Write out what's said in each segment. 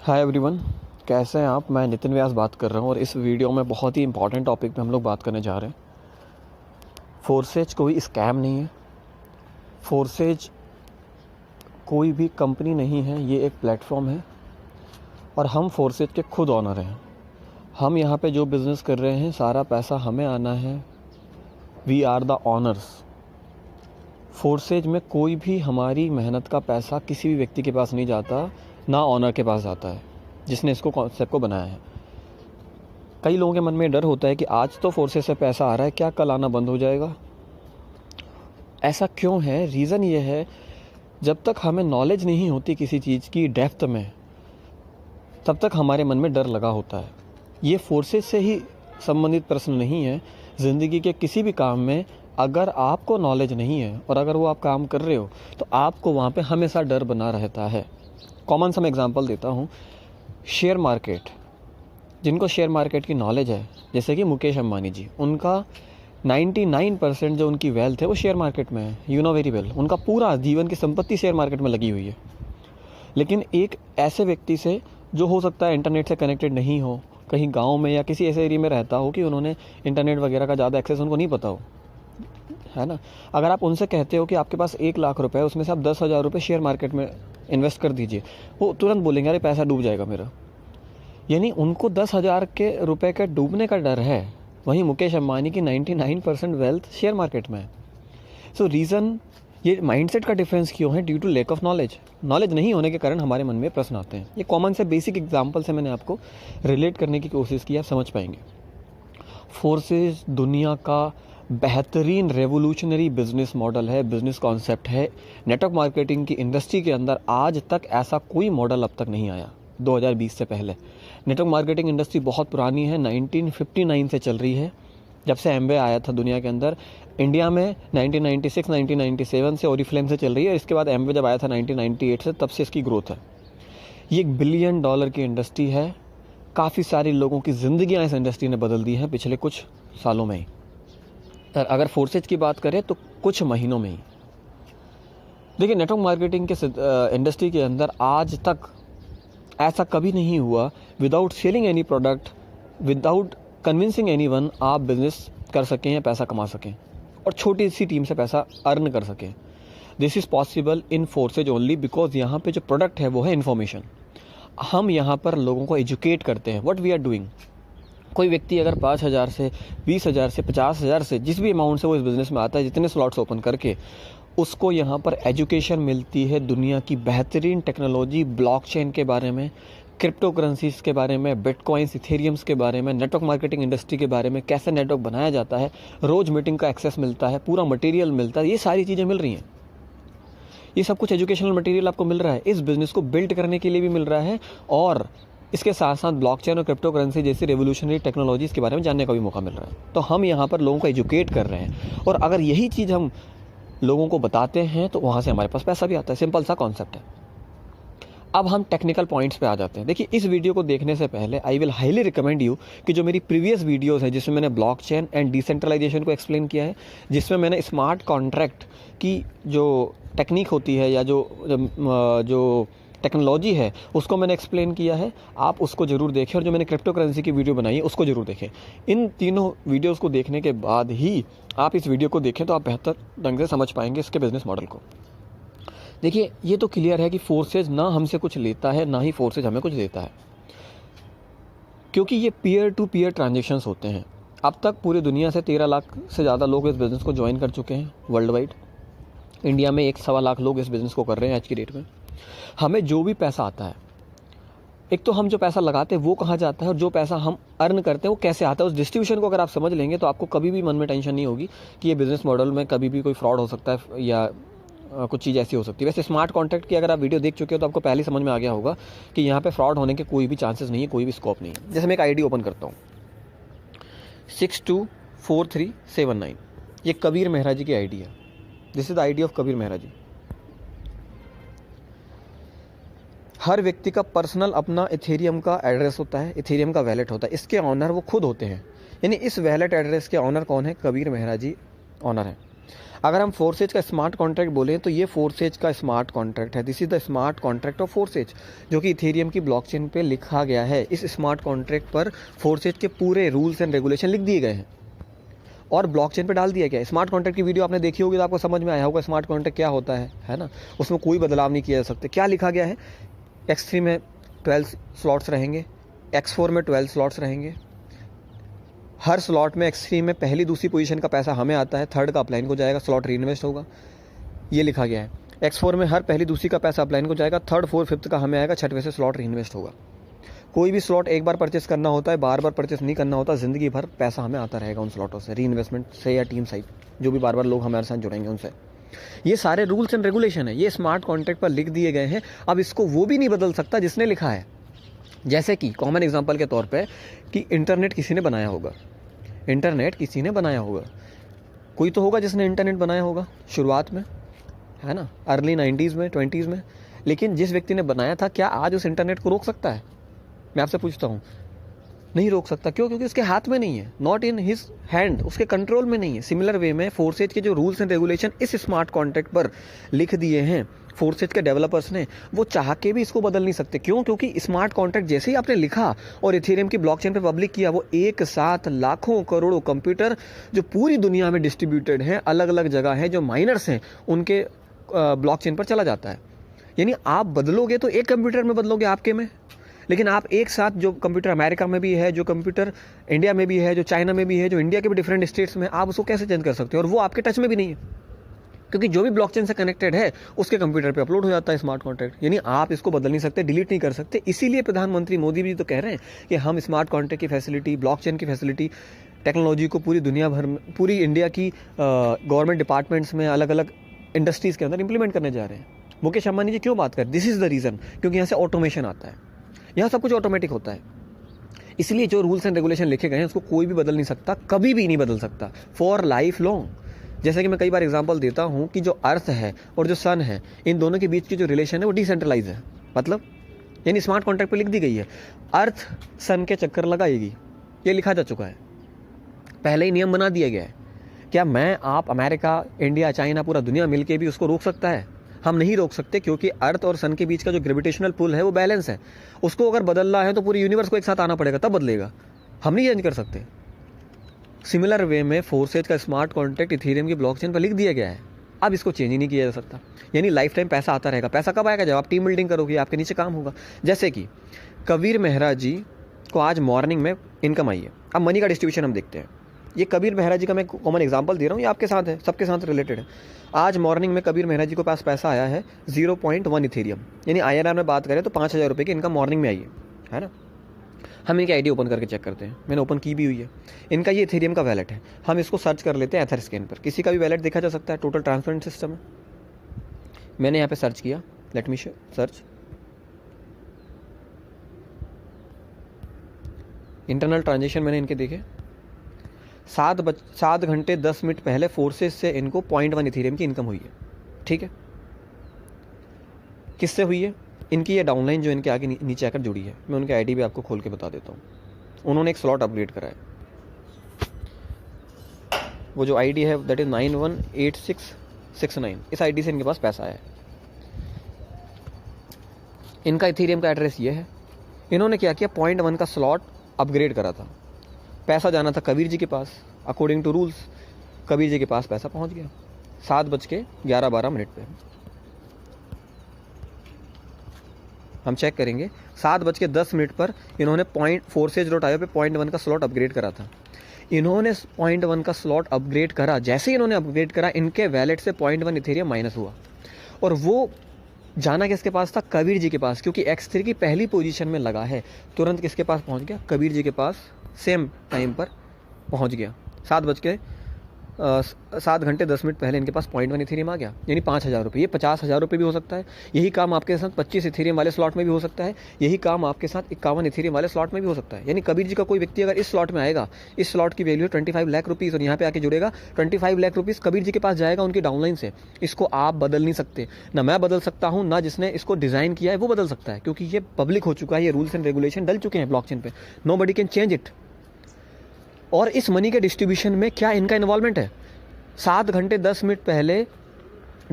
Hi everyone, कैसे हैं आप। मैं नितिन व्यास बात कर रहा हूं और इस वीडियो में बहुत ही इंपॉर्टेंट टॉपिक पे हम लोग बात करने जा रहे हैं। फोर्सेज कोई स्कैम नहीं है, फोर्सेज कोई भी कंपनी नहीं है, ये एक प्लेटफॉर्म है और हम फोर्सेज के खुद ऑनर हैं। हम यहाँ पे जो बिज़नेस कर रहे हैं सारा पैसा हमें आना है। We are the owners. फोर्सेज में कोई भी हमारी मेहनत का पैसा किसी भी व्यक्ति के पास नहीं जाता, ना ऑनर के पास जाता है जिसने इसको कॉन्सेप्ट को बनाया है। कई लोगों के मन में डर होता है कि आज तो फोर्सेज से पैसा आ रहा है, क्या कल आना बंद हो जाएगा। ऐसा क्यों है? रीज़न ये है, जब तक हमें नॉलेज नहीं होती किसी चीज़ की डेप्थ में, तब तक हमारे मन में डर लगा होता है। ये फोर्सेज से ही संबंधित प्रश्न नहीं है। ज़िंदगी के किसी भी काम में अगर आपको नॉलेज नहीं है और अगर वो आप काम कर रहे हो तो आपको वहाँ पे हमेशा डर बना रहता है। कॉमन सा मैं एग्जांपल देता हूँ। शेयर मार्केट, जिनको शेयर मार्केट की नॉलेज है, जैसे कि मुकेश अंबानी जी, उनका 99% जो उनकी वेल्थ है वो शेयर मार्केट में है। यू नो वेरी वेल, उनका पूरा जीवन की संपत्ति शेयर मार्केट में लगी हुई है। लेकिन एक ऐसे व्यक्ति से जो हो सकता है इंटरनेट से कनेक्टेड नहीं हो, कहीं गाँव में या किसी ऐसे एरिया में रहता हो कि उन्होंने इंटरनेट वगैरह का ज़्यादा एक्सेस उनको नहीं पता हो, है ना। अगर आप उनसे कहते हो कि आपके पास 1 लाख रुपए है, उसमें से आप 10,000 रुपये शेयर मार्केट में इन्वेस्ट कर दीजिए, वो तुरंत बोलेंगे अरे पैसा डूब जाएगा मेरा। यानी उनको 10,000 के रुपए के डूबने का डर है। वहीं मुकेश अंबानी की 99% वेल्थ शेयर मार्केट में है। सो रीज़न, ये माइंडसेट का डिफरेंस क्यों है? Due to lack of knowledge. Knowledge नहीं होने के कारण हमारे मन में प्रश्न आते हैं। ये कॉमन से बेसिक एग्जाम्पल से मैंने आपको रिलेट करने की कोशिश की, आप समझ पाएंगे। फोर्सेज दुनिया का बेहतरीन रेवोल्यूशनरी बिजनेस मॉडल है, बिजनेस कॉन्सेप्ट है। नेटवर्क मार्केटिंग की इंडस्ट्री के अंदर आज तक ऐसा कोई मॉडल अब तक नहीं आया 2020 से पहले। नेटवर्क मार्केटिंग इंडस्ट्री बहुत पुरानी है, 1959 से चल रही है, जब से एमवे आया था दुनिया के अंदर। इंडिया में 1996 1997 से ओरिफ्लेम से चल रही है। इसके बाद एमवे जब आया था 1998 से, तब से इसकी ग्रोथ है। ये $1 बिलियन की इंडस्ट्री है। काफ़ी सारे लोगों की ज़िंदगियाँ इस इंडस्ट्री ने बदल दी हैं पिछले कुछ सालों में ही। अगर फोर्सेज की बात करें तो कुछ महीनों में ही। देखिए, नेटवर्क मार्केटिंग के इंडस्ट्री के अंदर आज तक ऐसा कभी नहीं हुआ without selling any product, without convincing anyone आप बिजनेस कर सकें या पैसा कमा सकें और छोटी सी टीम से पैसा अर्न कर सकें। This is possible in forces only because यहाँ पे जो प्रोडक्ट है वो है इन्फॉर्मेशन। हम यहाँ पर लोगों को एजुकेट करते हैं। What we are doing. कोई व्यक्ति अगर 5,000 से 20,000 से 50,000 से जिस भी अमाउंट से वो इस बिज़नेस में आता है, जितने स्लॉट्स ओपन करके, उसको यहाँ पर एजुकेशन मिलती है दुनिया की बेहतरीन टेक्नोलॉजी, ब्लॉकचेन के बारे में, क्रिप्टो करेंसीज के बारे में, बिटकॉइंस, इथेरियम्स के बारे में, नेटवर्क मार्केटिंग इंडस्ट्री के बारे में, कैसे नेटवर्क बनाया जाता है, रोज़ मीटिंग का एक्सेस मिलता है, पूरा मटेरियल मिलता है। ये सारी चीज़ें मिल रही हैं। ये सब कुछ एजुकेशनल मटेरियल आपको मिल रहा है, इस बिज़नेस को बिल्ड करने के लिए भी मिल रहा है और इसके साथ साथ ब्लॉकचेन और क्रिप्टो करेंसी जैसी रेवोल्यूशनरी टेक्नोलॉजीज़ के बारे में जानने का भी मौका मिल रहा है। तो हम यहाँ पर लोगों को एजुकेट कर रहे हैं और अगर यही चीज़ हम लोगों को बताते हैं तो वहाँ से हमारे पास पैसा भी आता है। सिंपल सा कॉन्सेप्ट है। अब हम टेक्निकल पॉइंट्स पे आ जाते हैं। देखिए, इस वीडियो को देखने से पहले I will highly recommend you कि जो मेरी प्रीवियस वीडियोस है जिसमें मैंने ब्लॉकचेन एंड डिसेंट्रलाइजेशन को एक्सप्लेन किया है, जिसमें मैंने स्मार्ट कॉन्ट्रैक्ट की जो टेक्निक होती है या जो टेक्नोलॉजी है उसको मैंने एक्सप्लेन किया है, आप उसको ज़रूर देखें। और जो मैंने क्रिप्टो करेंसी की वीडियो बनाई है उसको ज़रूर देखें। इन तीनों वीडियोस को देखने के बाद ही आप इस वीडियो को देखें तो आप बेहतर ढंग से समझ पाएंगे इसके बिजनेस मॉडल को। देखिए, ये तो क्लियर है कि फोर्सेज ना हमसे कुछ लेता है, ना ही फोर्सेज हमें कुछ देता है, क्योंकि ये पीयर टू पीयर ट्रांजेक्शन्स होते हैं। अब तक पूरी दुनिया से 13 लाख से ज़्यादा लोग इस बिज़नेस को ज्वाइन कर चुके हैं वर्ल्ड वाइड। इंडिया में 1-1.25 लाख लोग इस बिज़नेस को कर रहे हैं आज की डेट में। हमें जो भी पैसा आता है, एक तो हम जो पैसा लगाते हैं वो कहाँ जाता है और जो पैसा हम अर्न करते हैं वो कैसे आता है, उस डिस्ट्रीब्यूशन को अगर आप समझ लेंगे तो आपको कभी भी मन में टेंशन नहीं होगी कि ये बिज़नेस मॉडल में कभी भी कोई फ्रॉड हो सकता है या कुछ चीज़ ऐसी हो सकती है। वैसे स्मार्ट कॉन्ट्रैक्ट की अगर आप वीडियो देख चुके हो तो आपको पहले समझ में आ गया होगा कि यहाँ पे फ्रॉड होने के कोई भी चांसेस नहीं है, कोई भी स्कोप नहीं है। जैसे मैं एक आईडी ओपन करता हूँ 624379, ये कबीर मेहरा जी की आईडी है। This is the ID of Kabir Mehra ji. हर व्यक्ति का पर्सनल अपना इथेरियम का एड्रेस होता है, इथेरियम का वैलेट होता है। इसके ऑनर वो खुद होते हैं। यानी इस वैलेट एड्रेस के ऑनर कौन है? कबीर मेहरा जी ऑनर है। अगर हम फोर्सेज का स्मार्ट कॉन्ट्रैक्ट बोलें तो ये फोर्सेज का स्मार्ट कॉन्ट्रैक्ट है। This is the smart contract of forces, जो कि इथेरियम की ब्लॉकचेन पे लिखा गया है। इस स्मार्ट कॉन्ट्रैक्ट पर फोर्सेज के पूरे रूल्स एंड रेगुलेशन लिख दिए गए हैं और ब्लॉकचेन पे डाल दिया गया है। स्मार्ट कॉन्ट्रैक्ट की वीडियो आपने देखी होगी तो आपको समझ में आया होगा स्मार्ट कॉन्ट्रैक्ट क्या होता है ना। उसमें कोई बदलाव नहीं किया जा सकता। क्या लिखा गया है, X3 में 12 स्लॉट्स रहेंगे, X4 में 12 स्लॉट्स रहेंगे। हर स्लॉट में X3 में पहली दूसरी पोजीशन का पैसा हमें आता है, थर्ड का अपलाइन को जाएगा, स्लॉट री इन्वेस्ट होगा, ये लिखा गया है। X4 में हर पहली दूसरी का पैसा अपलाइन को जाएगा, थर्ड फोर्थ फिफ्थ का हमें आएगा, छठवें से स्लॉट री इन्वेस्ट होगा। कोई भी स्लॉट एक बार परचेस करना होता है, बार बार परचेस नहीं करना होता। ज़िंदगी भर पैसा हमें आता रहेगा उन स्लॉटों से, री इन्वेस्टमेंट से या टीम साइड, जो भी बार बार लोग हमारे साथ जुड़ेंगे उनसे। ये सारे रूल्स एंड रेगुलेशन है, ये स्मार्ट कॉन्ट्रैक्ट पर लिख दिए गए हैं। अब इसको वो भी नहीं बदल सकता जिसने लिखा है। जैसे कि कॉमन एग्जांपल के तौर पे कि इंटरनेट किसी ने बनाया होगा, इंटरनेट किसी ने बनाया होगा, कोई तो होगा जिसने इंटरनेट बनाया होगा शुरुआत में, है ना, अर्ली 90s में 20s में। लेकिन जिस व्यक्ति ने बनाया था, क्या आज उस इंटरनेट को रोक सकता है? मैं आपसे पूछता हूँ, नहीं रोक सकता। क्यों? क्योंकि उसके हाथ में नहीं है, नॉट इन हिज हैंड, उसके कंट्रोल में नहीं है। सिमिलर वे में फोर्सेज के जो रूल्स एंड रेगुलेशन इस स्मार्ट कॉन्ट्रैक्ट पर लिख दिए हैं फोर्सेज के डेवलपर्स ने, वो चाह के भी इसको बदल नहीं सकते। क्यों? क्योंकि स्मार्ट कॉन्ट्रैक्ट जैसे ही आपने लिखा और इथेरियम की ब्लॉकचेन पे पब्लिक किया, वो एक साथ लाखों करोड़ों कंप्यूटर जो पूरी दुनिया में डिस्ट्रीब्यूटेड हैं, अलग अलग जगह है, जो माइनर्स हैं, उनके ब्लॉकचेन पर चला जाता है। यानी आप बदलोगे तो एक कंप्यूटर में बदलोगे आपके में, लेकिन आप एक साथ जो कंप्यूटर अमेरिका में भी है, जो कंप्यूटर इंडिया में भी है, जो चाइना में भी है, जो इंडिया के भी डिफरेंट स्टेट्स में, आप उसको कैसे चेंज कर सकते हो? और वो आपके टच में भी नहीं है, क्योंकि जो भी ब्लॉकचेन से कनेक्टेड है उसके कंप्यूटर पे अपलोड हो जाता है स्मार्ट कॉन्ट्रैक्ट। यानी आप इसको बदल नहीं सकते, डिलीट नहीं कर सकते। इसीलिए प्रधानमंत्री मोदी भी तो कह रहे हैं कि हम स्मार्ट कॉन्ट्रैक्ट की फैसिलिटी, ब्लॉकचेन की फैसिलिटी, टेक्नोलॉजी को पूरी दुनिया भर में, पूरी इंडिया की गवर्नमेंट डिपार्टमेंट्स में, अलग अलग इंडस्ट्रीज़ के अंदर इंप्लीमेंट करने जा रहे हैं। मुकेश अंबानी जी क्यों बात करें? दिस इज़ द रीज़न, क्योंकि यहाँ से ऑटोमेशन आता है, यहाँ सब कुछ ऑटोमेटिक होता है। इसलिए जो रूल्स एंड रेगुलेशन लिखे गए हैं उसको कोई भी बदल नहीं सकता, कभी भी नहीं बदल सकता, फॉर लाइफ लॉन्ग। जैसे कि मैं कई बार एग्जांपल देता हूँ कि जो अर्थ है और जो सन है, इन दोनों के बीच की जो रिलेशन है वो डिसेंट्रलाइज है। मतलब यानी स्मार्ट कॉन्ट्रैक्ट पे लिख दी गई है, अर्थ सन के चक्कर लगाएगी, ये लिखा जा चुका है, पहले ही नियम बना दिया गया है। क्या मैं, आप, अमेरिका, इंडिया, चाइना, पूरा दुनिया मिलके भी उसको रोक सकता है? हम नहीं रोक सकते, क्योंकि अर्थ और सन के बीच का जो ग्रेविटेशनल पुल है वो बैलेंस है। उसको अगर बदलना है तो पूरी यूनिवर्स को एक साथ आना पड़ेगा, तब बदलेगा, हम नहीं चेंज कर सकते। सिमिलर वे में फोर्सेज का स्मार्ट कॉन्ट्रैक्ट इथेरियम की ब्लॉकचेन पर लिख दिया गया है, अब इसको चेंज ही नहीं किया जा सकता। यानी लाइफ टाइम पैसा आता रहेगा। पैसा कब आएगा? जब आप टीम बिल्डिंग करोगे, आपके नीचे काम होगा। जैसे कि कबीर मेहरा जी को आज मॉर्निंग में इनकम आई है। अब मनी का डिस्ट्रीब्यूशन हम देखते हैं। ये कबीर मेहरा जी का मैं कॉमन एग्जांपल दे रहा हूँ, ये आपके साथ है, सबके साथ रिलेटेड है। आज मॉर्निंग में कबीर मेहरा जी के पास पैसा आया है 0.1 इथेरियम, यानी INR में बात करें तो 5,000 रुपये की इनकम मॉर्निंग में आई है ना। हम इनकी आईडी ओपन करके चेक करते हैं, मैंने ओपन की भी हुई है। इनका ये इथेरियम का वैलेट है, हम इसको सर्च कर लेते हैं एथरस्कैन पर। किसी का भी वैलेट देखा जा सकता है, टोटल ट्रांसपेरेंट सिस्टम है। मैंने यहाँ पे सर्च किया, let me search internal transaction, मैंने इनके देखे 7 घंटे 10 मिनट पहले फोर्सेस से इनको 0.1 इथेरियम की इनकम हुई है। ठीक है, किससे हुई है? इनकी ये डाउनलाइन जो इनके आगे नीचे आकर जुड़ी है, मैं उनकी आईडी भी आपको खोल के बता देता हूँ। उन्होंने एक स्लॉट अपग्रेड करा है, वो जो आईडी है दैट इज 918669, इस आईडी से इनके पास पैसा है। इनका इथेरियम का एड्रेस ये है। इन्होंने क्या किया, 0.1 का स्लॉट अपग्रेड करा था, पैसा जाना था कबीर जी के पास। According to rules Kabir ji के पास पैसा पहुंच गया 7:11-12 पे। हम चेक करेंगे 7:10 पर इन्होंने forces.io पे 0.1 का स्लॉट अपग्रेड करा था। इन्होंने 0.1 का स्लॉट अपग्रेड करा, जैसे ही इन्होंने अपग्रेड करा इनके वैलेट से 0.1 इथेरियम माइनस हुआ, और वो जाना किसके पास था? कबीर जी के पास, क्योंकि X3 की पहली पोजीशन में लगा है। तुरंत किसके पास पहुंच गया? कबीर जी के पास, सेम टाइम पर पहुंच गया। 7 घंटे 10 मिनट पहले इनके पास 0.1 इथेरियम आ गया, यानी 5,000 रुपये। ये 50,000 रुपये भी हो सकता है। यही काम आपके साथ 25 इथेरियम वाले स्लॉट में भी हो सकता है। यही काम आपके साथ 51 इथेरियम वाले स्लॉट में भी हो सकता है। यानी कबीर जी का कोई व्यक्ति अगर इस स्लॉट में आएगा, इस स्लॉट की वैल्यू 25 लाख रुपीज़, और यहाँ पे आके जुड़ेगा, 25 लाख रुपीज़ कबीर जी के पास जाएगा उनकी डाउनलाइन से। इसको आप बदल नहीं सकते, ना मैं बदल सकता हूँ, ना जिसने इसको डिज़ाइन किया है वो बदल सकता है, क्योंकि ये पब्लिक हो चुका है, ये रूल्स एंड रेगुलेशन डल चुके हैं ब्लॉकचेन पे। Nobody can change it. और इस मनी के डिस्ट्रीब्यूशन में क्या इनका इन्वॉल्वमेंट है? 7 घंटे 10 मिनट पहले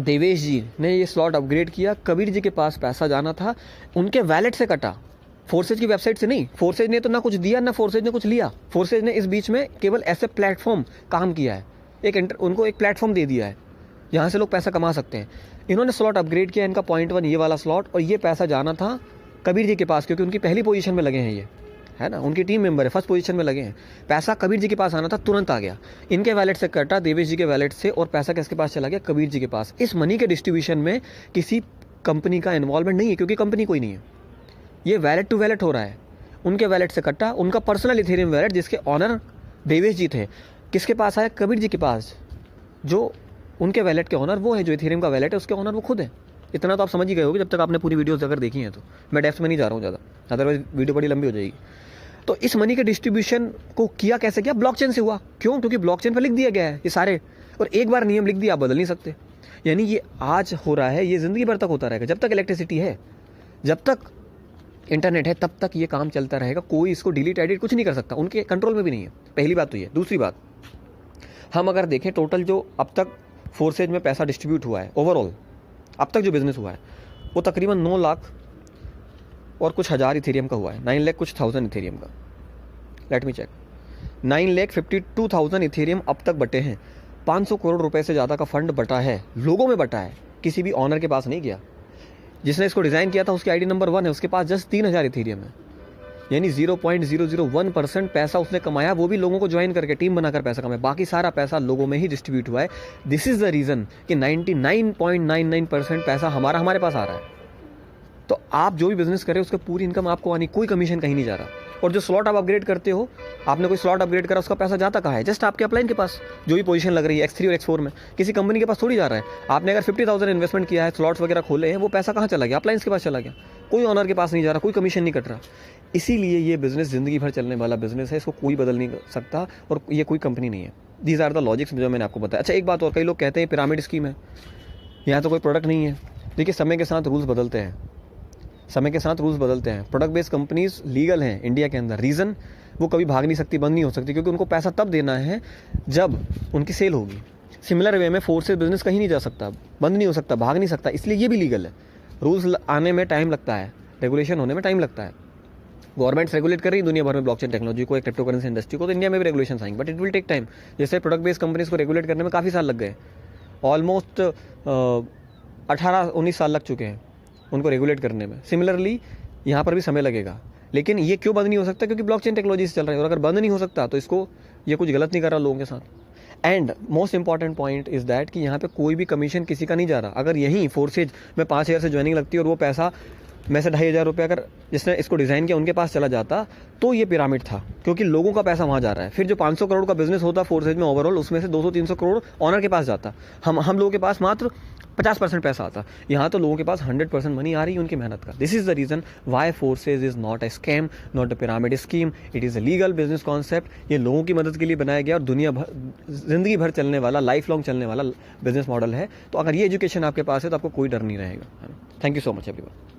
देवेश जी ने ये स्लॉट अपग्रेड किया, कबीर जी के पास पैसा जाना था, उनके वैलेट से कटा, फोर्सेज की वेबसाइट से नहीं। फोर्सेज ने तो ना कुछ दिया ना फोर्सेज ने कुछ लिया। फोर्सेज ने इस बीच में केवल ऐसे प्लेटफॉर्म काम किया है, उनको एक प्लेटफॉर्म दे दिया है यहाँ से लोग पैसा कमा सकते हैं। इन्होंने स्लॉट अपग्रेड किया, इनका पॉइंट 1 ये वाला स्लॉट, और ये पैसा जाना था कबीर जी के पास, क्योंकि उनकी पहली पोजीशन में लगे हैं, ये है ना, उनकी टीम मेंबर है, फर्स्ट पोजीशन में लगे हैं। पैसा कबीर जी के पास आना था, तुरंत आ गया, इनके वैलेट से कटा, देवेश जी के वैलेट से, और पैसा किसके पास चला गया? कबीर जी के पास। इस मनी के डिस्ट्रीब्यूशन में किसी कंपनी का इन्वॉल्वमेंट नहीं है, क्योंकि कंपनी कोई नहीं है, ये वैलेट टू वैलेट हो रहा है। उनके वैलेट से कटा, उनका पर्सनल इथेरियम वैलेट जिसके ऑनर देवेश जी थे, किसके पास आया? कबीर जी के पास। जो उनके वैलेट के ऑनर वो है, जो इथेरियम का वैलेट है उसके ऑनर वो खुद है। इतना तो आप समझ ही गए होगे जब तक आपने पूरी वीडियोस अगर देखी हैं तो। मैं डेप्थ में नहीं जा रहा हूँ ज़्यादा, अदरवाइज वीडियो बड़ी लंबी हो जाएगी। तो इस मनी के डिस्ट्रीब्यूशन को किया कैसे? किया ब्लॉकचेन से हुआ। क्यों? क्योंकि ब्लॉकचेन पर लिख दिया गया है ये सारे, और एक बार नियम लिख दिया आप बदल नहीं सकते। यानी ये आज हो रहा है, ये ज़िंदगी भर तक होता रहेगा, जब तक इलेक्ट्रिसिटी है, जब तक इंटरनेट है, तब तक ये काम चलता रहेगा। कोई इसको डिलीट एडिट कुछ नहीं कर सकता, उनके कंट्रोल में भी नहीं है। पहली बात तो ये। दूसरी बात, हम अगर देखें टोटल जो अब तक फोर्सेज में पैसा डिस्ट्रीब्यूट हुआ है, ओवरऑल अब तक जो बिजनेस हुआ है वो तकरीबन 9 लाख और कुछ हज़ार इथेरियम का हुआ है, 9 लाख कुछ थाउजेंड इथेरियम का। लेट मी चेक, 9,52,000 इथेरियम अब तक बटे हैं। 500 करोड़ रुपए से ज़्यादा का फंड बटा है, लोगों में बटा है, किसी भी ऑनर के पास नहीं गया। जिसने इसको डिज़ाइन किया था उसकी आईडी नंबर 1 है, उसके पास जस्ट 3,000 इथेरियम है, यानी 0.001% पैसा उसने कमाया, वो भी लोगों को ज्वाइन करके टीम बनाकर पैसा कमाया। बाकी सारा पैसा लोगों में ही डिस्ट्रीब्यूट हुआ है। दिस इज़ द रीज़न कि 99.99% पैसा हमारे पास आ रहा है। तो आप जो भी बिजनेस करें उसका पूरी इनकम आपको आनी, कोई कमीशन कहीं नहीं जा रहा। और जो स्लॉट आप अपग्रेड करते हो, आपने कोई स्लॉट अपग्रेड करा, उसका पैसा जाता कहाँ है? जस्ट आपके अपलाइन के पास, जो भी पोजीशन लग रही है X3 और X4 में, किसी कंपनी के पास थोड़ी जा रहा है। आपने अगर 50,000 इन्वेस्टमेंट किया है, स्लॉट्स वगैरह खोले हैं, वो पैसा कहाँ चला गया? अपलाइंस के पास चला गया, कोई ऑनर के पास नहीं जा रहा, कोई कमीशन नहीं कट रहा। इसीलिए ये बिजनेस ज़िंदगी भर चलने वाला बिजनेस है, इसको कोई बदल नहीं सकता, और ये कोई कंपनी नहीं है। दीज आर द लॉजिक्स जो मैंने आपको बताया। अच्छा, एक बात और, कई लोग कहते हैं पिरामिड स्कीम है, यहाँ तो कोई प्रोडक्ट नहीं है। देखिए, समय के साथ रूल्स बदलते हैं, समय के साथ रूल्स बदलते हैं। प्रोडक्ट बेस्ड कंपनीज लीगल हैं इंडिया के अंदर। रीज़न, वो कभी भाग नहीं सकती, बंद नहीं हो सकती, क्योंकि उनको पैसा तब देना है जब उनकी सेल होगी। सिमिलर वे में फोर्सेज बिजनेस कहीं नहीं जा सकता, बंद नहीं हो सकता, भाग नहीं सकता, इसलिए ये भी लीगल है। रूल्स आने में टाइम लगता है, रेगुलेशन होने में टाइम लगता है। गवर्नमेंट्स रेगुलेट कर रही है दुनिया भर में ब्लॉकचेन टेक्नोलॉजी को, एक क्रिप्टो करेंसी इंडस्ट्री को, तो इंडिया में भी रेगुलेशन आएंगे, but it will take time. जैसे प्रोडक्ट बेस्ड कंपनीज को रेगुलेट करने में काफ़ी साल लग गए, ऑलमोस्ट 18-19 साल लग चुके हैं उनको रेगुलेट करने में। सिमिलरली यहाँ पर भी समय लगेगा, लेकिन ये क्यों बंद नहीं हो सकता? क्योंकि ब्लॉकचेन टेक्नोलॉजी से चल रहा है, और अगर बंद नहीं हो सकता तो इसको, ये कुछ गलत नहीं कर रहा लोगों के साथ। And most important point is that कि यहाँ पे कोई भी कमीशन किसी का नहीं जा रहा। अगर यहीं फोर्सेज में 5,000 से ज्वाइनिंग लगती है और वो पैसा में से 2,500 रुपये अगर जिसने इसको डिज़ाइन किया उनके पास चला जाता, तो ये पिरामिड था, क्योंकि लोगों का पैसा वहाँ जा रहा है। फिर जो 500 करोड़ का बिजनेस होता फोर्सेज में ओवरऑल, उसमें से 200-300 करोड़ ऑनर के पास जाता, हम लोगों के पास मात्र 50% पैसा आता। यहाँ तो लोगों के पास 100% मनी आ रही है उनकी मेहनत का। This is the reason why Forces is not a scam, not a pyramid scheme, it is a legal business concept. ये लोगों की मदद के लिए बनाया गया और दुनिया भर, जिंदगी भर चलने वाला, लाइफ लॉन्ग चलने वाला बिजनेस मॉडल है। तो अगर ये एजुकेशन आपके पास है तो आपको कोई डर नहीं रहेगा। Thank you so much everyone.